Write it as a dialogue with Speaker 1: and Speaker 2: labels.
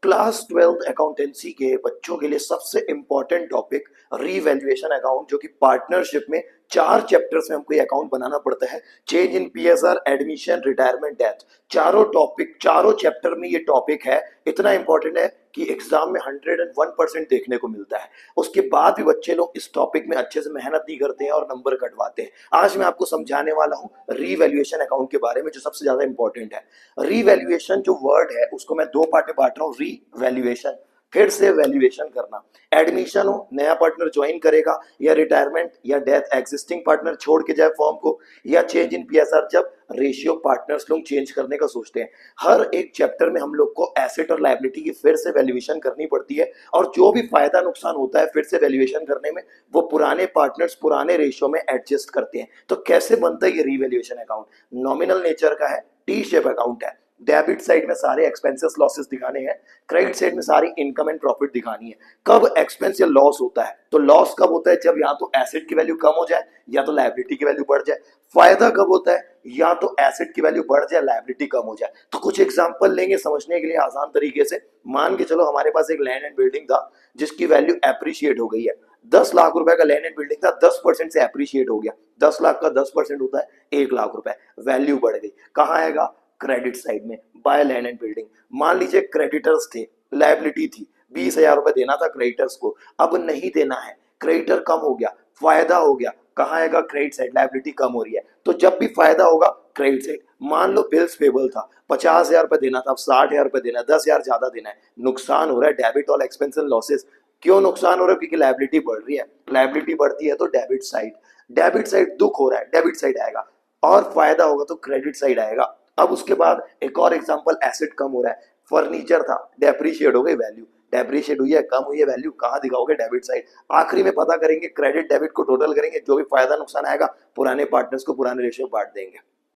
Speaker 1: Class 12th accountancy के बच्चों के लिए सबसे इंपॉर्टेंट टॉपिक रीवैल्यूएशन अकाउंट, जो कि पार्टनरशिप में 4 चैप्टर्स में हमको ये अकाउंट बनाना पड़ता है। Change in PSR, admission, retirement, death, चारों टॉपिक, चारों चैप्टर में ये टॉपिक है। इतना इंपॉर्टेंट है कि एग्जाम में 101% देखने को मिलता है। उसके बाद भी बच्चे लोग इस टॉपिक में अच्छे से मेहनत नहीं करते हैं और नंबर कटवाते हैं। आज मैं आपको समझाने वाला हूँ रीवैल्यूएशन अकाउंट के बारे में, जो सबसे ज्यादा इंपॉर्टेंट है। रीवैल्यूएशन जो वर्ड है उसको मैं दो पार्ट में बांट रहा हूँ। रीवैल्यूएशन, फिर से वैल्यूएशन करना। एडमिशन हो, नया पार्टनर ज्वाइन करेगा, या रिटायरमेंट या डेथ, एग्जिस्टिंग पार्टनर छोड़ के जाए फॉर्म को, या चेंज इन पीएसआर, जब रेशियो पार्टनर्स लोग चेंज करने का सोचते हैं। हर एक चैप्टर में हम लोग को एसेट और लायबिलिटी की फिर से वैल्यूएशन करनी पड़ती है, और जो भी फायदा नुकसान होता है फिर से वैल्यूएशन करने में, वो पुराने पार्टनर्स पुराने रेशियो में एडजस्ट करते हैं। तो कैसे बनता है ये रीवैल्यूएशन अकाउंट? नॉमिनल नेचर का है, टी शेप अकाउंट है। डेबिट साइड में सारे एक्सपेंसेस लॉसेस दिखाने हैं, क्रेडिट साइड में सारी इनकम एंड प्रॉफिट दिखानी है। कब एक्सपेंस या लॉस होता है? तो लॉस कब होता है? जब या तो एसेट की वैल्यू कम हो जाए या तो लायबिलिटी की वैल्यू बढ़ जाए। फायदा कब होता है? या तो एसेट की वैल्यू बढ़ जाए, लायबिलिटी कम हो जाए। तो कुछ एग्जांपल लेंगे समझने के लिए आसान तरीके से। मान के चलो हमारे पास एक लैंड एंड बिल्डिंग था जिसकी वैल्यू एप्रिशिएट हो गई है। 10 लाख रुपए का लैंड एंड बिल्डिंग था, 10% से एप्रिशिएट हो गया। 10 लाख का 10% होता है 1 लाख रुपए। वैल्यू बढ़ गई, कहाँ आएगा? क्रेडिट साइड में, बाय लैंड एंड बिल्डिंग। मान लीजिए क्रेडिटर्स थे, लायबिलिटी थी, 20,000 रुपए देना था क्रेडिटर्स को, अब नहीं देना है, क्रेडिटर कम हो गया, फायदा हो गया, कहाँ आएगा? क्रेडिट साइड, लायबिलिटी कम हो रही है। तो जब भी फायदा होगा क्रेडिट साइड। मान लो बिल्स पेबल था, 50,000 रुपए देना था, अब 60,000 रुपए देना है, 10,000 ज्यादा देना है, नुकसान हो रहा है, डेबिट और एक्सपेंस एंड लॉसेस। क्यों नुकसान हो रहा है? क्योंकि लायबिलिटी बढ़ रही है। लायबिलिटी बढ़ती है तो डेबिट साइड, डेबिट साइड दुख हो रहा है, डेबिट साइड आएगा। और फायदा होगा तो क्रेडिट साइड आएगा। अब उसके बाद एक और एग्जांपल, एसेट कम हो रहा है, फर्नीचर था, डेप्रिशिएट हो गई वैल्यू, डेप्रिशिएट हुई है, कम हुई है वैल्यू, कहाँ दिखाओगे? Debit side. आखिरी में पता करेंगे क्रेडिट डेबिट को टोटल करेंगे, जो भी फायदा नुकसान आएगा पुराने पार्टनर्स को पुराने रेशियो बांट देंगे।